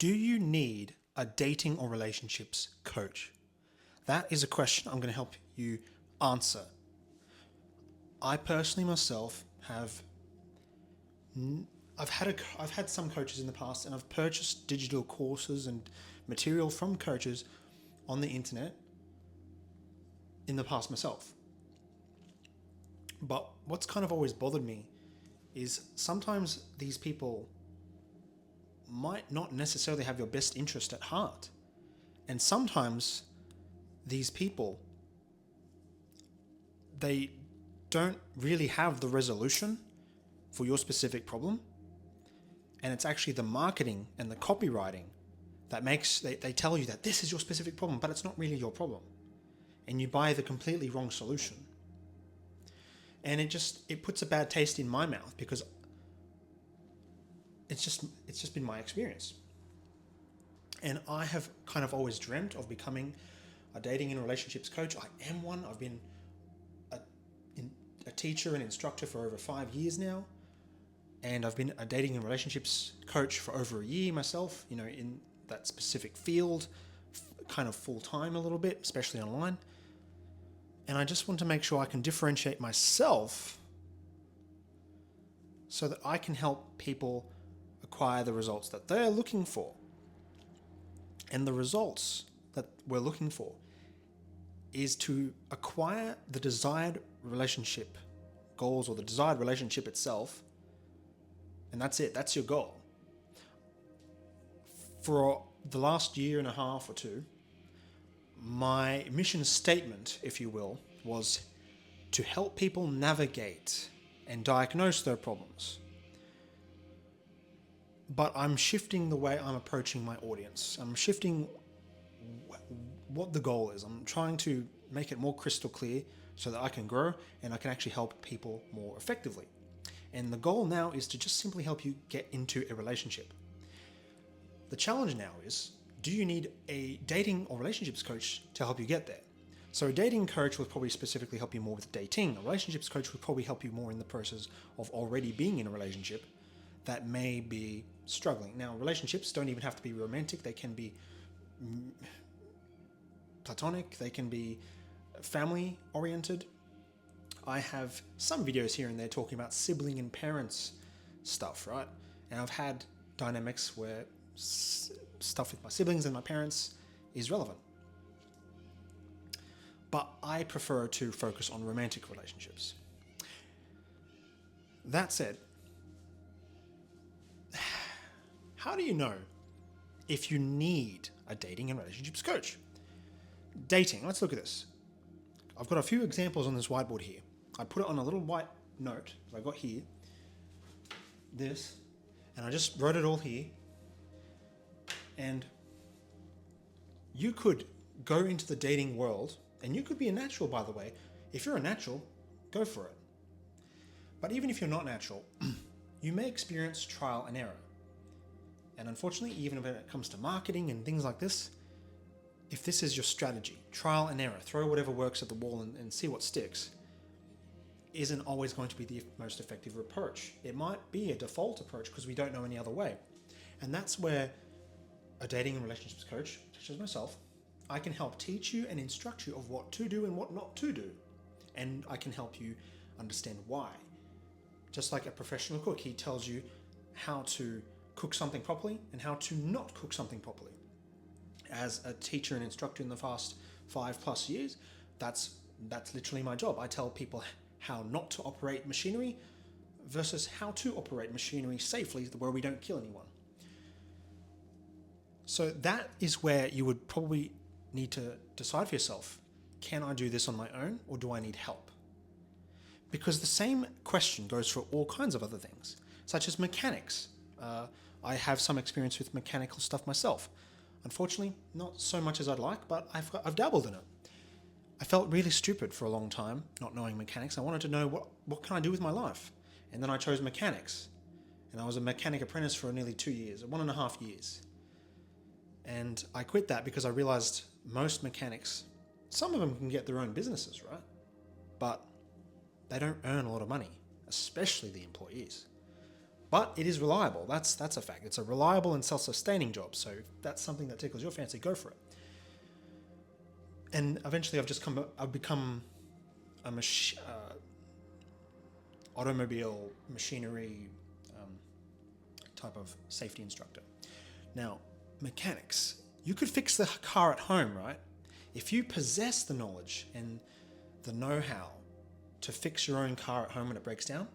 Do you need a dating or relationships coach? That is a question I'm going to help you answer. I personally myself I've had some coaches in the past, and I've purchased digital courses and material from coaches on the internet in the past myself. But what's kind of always bothered me is sometimes these people might not necessarily have your best interest at heart. And sometimes these people, they don't really have the resolution for your specific problem. And it's actually the marketing and the copywriting that they tell you that this is your specific problem, but it's not really your problem. And you buy the completely wrong solution. And it puts a bad taste in my mouth, because it's just been my experience. And I have kind of always dreamt of becoming a dating and relationships coach. I am one. I've been a teacher and instructor for over 5 years now. And I've been a dating and relationships coach for over a year myself, in that specific field, kind of full time a little bit, especially online. And I just want to make sure I can differentiate myself so that I can help people acquire the results that they're looking for. And the results that we're looking for is to acquire the desired relationship goals, or the desired relationship itself. And that's it. That's your goal. For the last year and a half or two, my mission statement, if you will, was to help people navigate and diagnose their problems. But I'm shifting the way I'm approaching my audience. I'm shifting what the goal is. I'm trying to make it more crystal clear so that I can grow and I can actually help people more effectively. And the goal now is to just simply help you get into a relationship. The challenge now is, do you need a dating or relationships coach to help you get there? So a dating coach will probably specifically help you more with dating. A relationships coach will probably help you more in the process of already being in a relationship that may be struggling. Now, relationships don't even have to be romantic. They can be platonic. They can be family oriented. I have some videos here and there talking about sibling and parents stuff, right? And I've had dynamics where stuff with my siblings and my parents is relevant. But I prefer to focus on romantic relationships. That said, how do you know if you need a dating and relationships coach? Dating, let's look at this. I've got a few examples on this whiteboard here. I put it on a little white note that I got here, this, and I just wrote it all here. And you could go into the dating world, and you could be a natural, by the way. If you're a natural, go for it. But even if you're not natural, you may experience trial and error. And unfortunately, even when it comes to marketing and things like this, if this is your strategy, trial and error, throw whatever works at the wall and see what sticks, isn't always going to be the most effective approach. It might be a default approach because we don't know any other way. And that's where a dating and relationships coach, such as myself, I can help teach you and instruct you of what to do and what not to do. And I can help you understand why. Just like a professional cook, he tells you how to cook something properly and how to not cook something properly. As a teacher and instructor in the past 5+ years, that's literally my job. I tell people how not to operate machinery versus how to operate machinery safely where we don't kill anyone. So that is where you would probably need to decide for yourself, can I do this on my own or do I need help? Because the same question goes for all kinds of other things, such as mechanics. I have some experience with mechanical stuff myself. Unfortunately, not so much as I'd like, but I've dabbled in it. I felt really stupid for a long time, not knowing mechanics. I wanted to know what can I do with my life? And then I chose mechanics. And I was a mechanic apprentice for nearly 2 years, 1.5 years. And I quit that because I realized most mechanics, some of them can get their own businesses, right? But they don't earn a lot of money, especially the employees. But it is reliable. That's a fact. It's a reliable and self-sustaining job. So if that's something that tickles your fancy, go for it. And eventually I've become a automobile machinery type of safety instructor. Now, mechanics, you could fix the car at home, right? If you possess the knowledge and the know-how to fix your own car at home when it breaks down,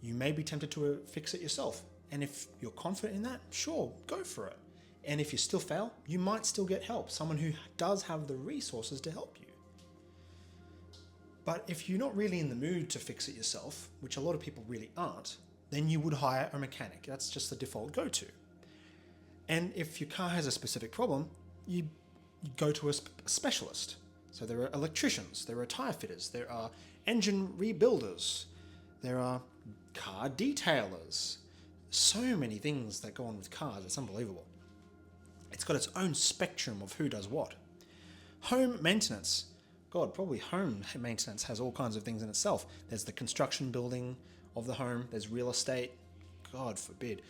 you may be tempted to fix it yourself. And if you're confident in that, sure, go for it. And if you still fail, you might still get help, someone who does have the resources to help you. But if you're not really in the mood to fix it yourself, which a lot of people really aren't, then you would hire a mechanic. That's just the default go-to. And if your car has a specific problem, you go to a specialist. So there are electricians, there are tire fitters, there are engine rebuilders, there are car detailers. So many things that go on with cars, it's unbelievable. It's got its own spectrum of who does what. Home maintenance. God, probably home maintenance has all kinds of things in itself. There's the construction building of the home, there's real estate, God forbid.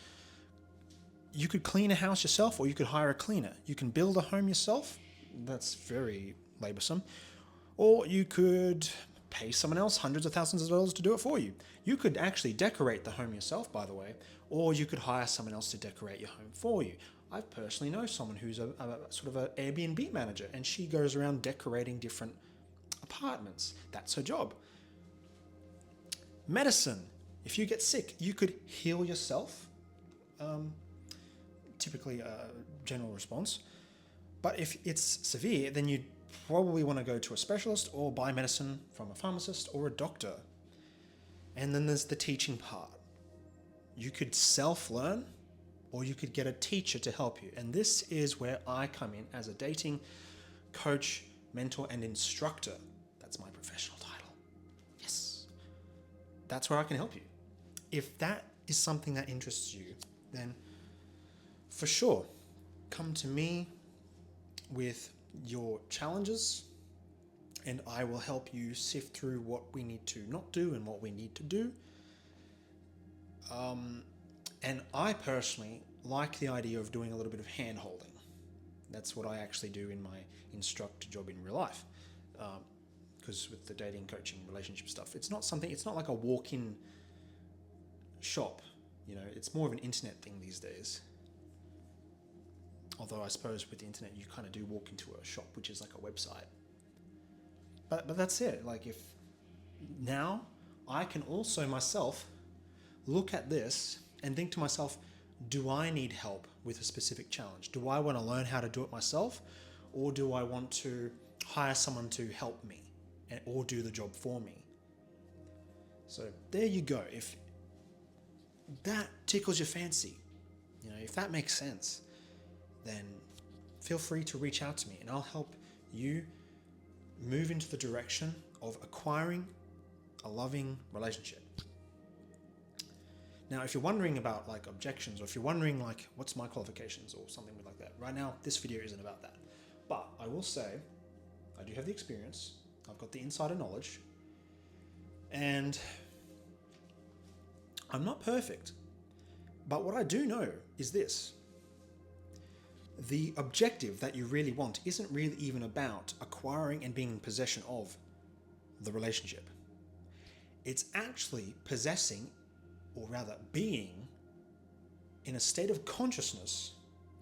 You could clean a house yourself, or you could hire a cleaner. You can build a home yourself, that's very laborsome. Or you could pay someone else hundreds of thousands of dollars to do it for you. You could actually decorate the home yourself, by the way, or you could hire someone else to decorate your home for you. I personally know someone who's a sort of an Airbnb manager, and she goes around decorating different apartments. That's her job. Medicine. If you get sick, you could heal yourself. Typically a general response. But if it's severe, then you'd probably want to go to a specialist or buy medicine from a pharmacist or a doctor. And then there's the teaching part. You could self-learn, or you could get a teacher to help you. And this is where I come in as a dating coach, mentor, and instructor. That's my professional title. Yes. That's where I can help you. If that is something that interests you, then for sure, come to me with your challenges, and I will help you sift through what we need to not do and what we need to do. And I personally like the idea of doing a little bit of hand-holding. That's what I actually do in my instructor job in real life. Because with the dating, coaching, relationship stuff, it's not like a walk-in shop. You know, it's more of an internet thing these days. Although I suppose with the internet, you kind of do walk into a shop, which is like a website. But that's it. Like, if now I can also myself look at this and think to myself, do I need help with a specific challenge? Do I want to learn how to do it myself? Or do I want to hire someone to help me or do the job for me? So there you go. If that tickles your fancy, you know, if that makes sense, then feel free to reach out to me and I'll help you move into the direction of acquiring a loving relationship. Now, if you're wondering about like objections, or if you're wondering like what's my qualifications or something like that, right now this video isn't about that. But I will say I do have the experience, I've got the insider knowledge, and I'm not perfect. But what I do know is this. The objective that you really want isn't really even about acquiring and being in possession of the relationship. It's actually possessing, or rather being, in a state of consciousness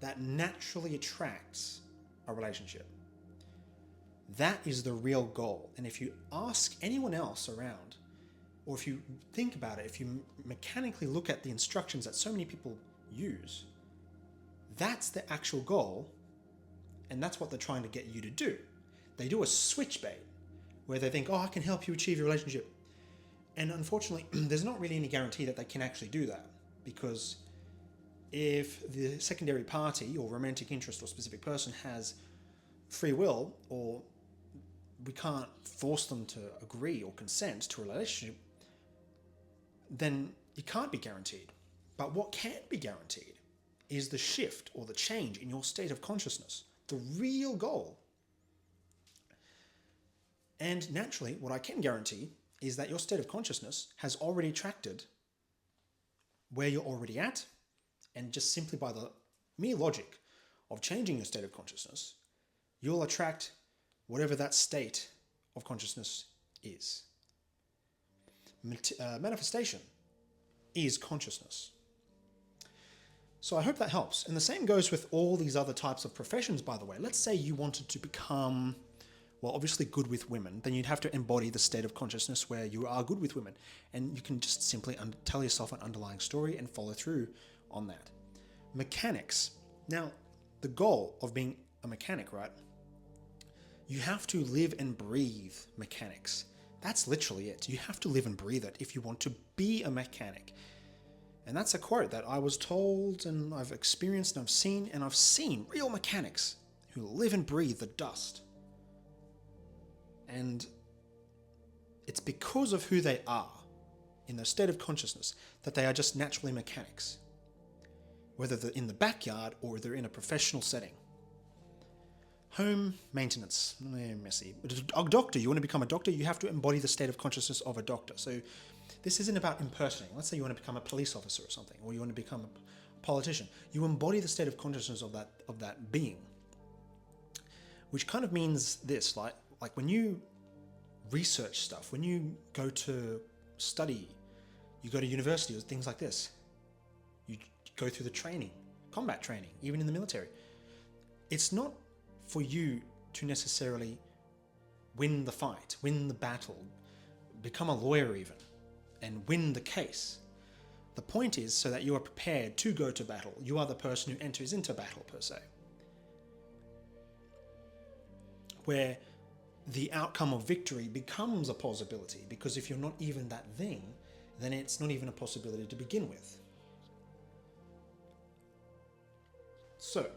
that naturally attracts a relationship. That is the real goal. And if you ask anyone else around, or if you think about it, if you mechanically look at the instructions that so many people use, that's the actual goal, and that's what they're trying to get you to do. They do a switch bait, where they think, oh, I can help you achieve your relationship. And unfortunately, there's not really any guarantee that they can actually do that, because if the secondary party or romantic interest or specific person has free will, or we can't force them to agree or consent to a relationship, then it can't be guaranteed. But what can be guaranteed is the shift or the change in your state of consciousness, the real goal. And naturally, what I can guarantee is that your state of consciousness has already attracted where you're already at, and just simply by the mere logic of changing your state of consciousness, you'll attract whatever that state of consciousness is. Manifestation is consciousness. So I hope that helps. And the same goes with all these other types of professions, by the way. Let's say you wanted to become, well, obviously good with women, then you'd have to embody the state of consciousness where you are good with women. And you can just simply tell yourself an underlying story and follow through on that. Mechanics. Now, the goal of being a mechanic, right? You have to live and breathe mechanics. That's literally it. You have to live and breathe it if you want to be a mechanic. And that's a quote that I was told and I've experienced and I've seen real mechanics who live and breathe the dust. And it's because of who they are in their state of consciousness that they are just naturally mechanics. Whether they're in the backyard or they're in a professional setting. Home maintenance, messy. A doctor, you want to become a doctor, you have to embody the state of consciousness of a doctor. So this isn't about impersonating. Let's say you want to become a police officer or something, or you want to become a politician. You embody the state of consciousness of that being. Which kind of means this, like when you research stuff, when you go to study, you go to university or things like this, you go through the training, combat training, even in the military. It's not for you to necessarily win the fight, win the battle, become a lawyer even, and win the case. The point is so that you are prepared to go to battle. You are the person who enters into battle, per se. Where the outcome of victory becomes a possibility, because if you're not even that thing, then it's not even a possibility to begin with. So,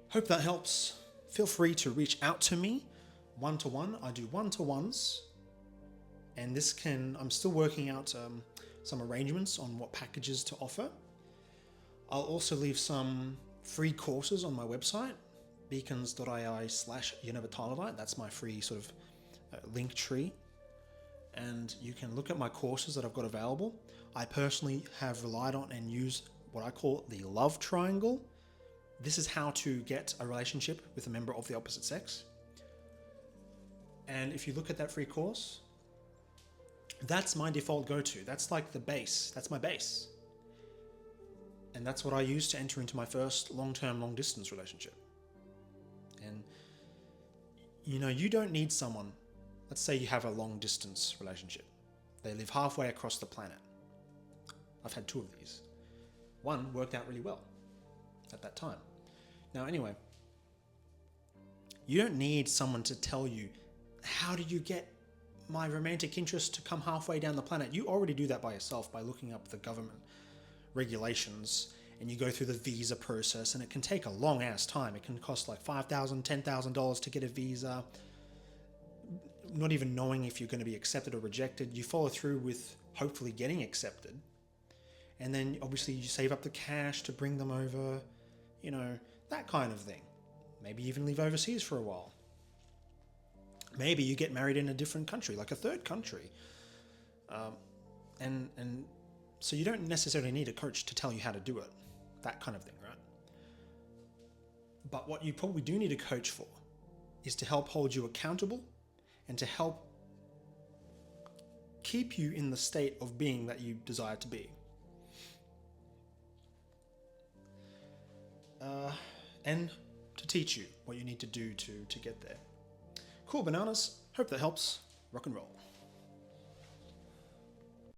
hope that helps. Feel free to reach out to me one-to-one. I do one-to-ones. And I'm still working out some arrangements on what packages to offer. I'll also leave some free courses on my website, beacons.ai/Yenovah Tylervite. That's my free sort of link tree. And you can look at my courses that I've got available. I personally have relied on and used what I call the love triangle. This is how to get a relationship with a member of the opposite sex. And if you look at that free course, that's my default go-to. That's like the base. That's my base. And that's what I used to enter into my first long-term, long-distance relationship. And, you don't need someone. Let's say you have a long-distance relationship. They live halfway across the planet. I've had 2 of these. One worked out really well at that time. Now, anyway, you don't need someone to tell you, how do you get my romantic interest to come halfway down the planet? You already do that by yourself by looking up the government regulations, and you go through the visa process, and it can take a long ass time. It can cost like $5,000, $10,000 to get a visa, not even knowing if you're going to be accepted or rejected. You follow through with hopefully getting accepted. And then obviously you save up the cash to bring them over, that kind of thing. Maybe even live overseas for a while. Maybe you get married in a different country, like a third country. And so you don't necessarily need a coach to tell you how to do it. That kind of thing, right? But what you probably do need a coach for is to help hold you accountable and to help keep you in the state of being that you desire to be. And to teach you what you need to do to get there. Cool, bananas. Hope that helps. Rock and roll.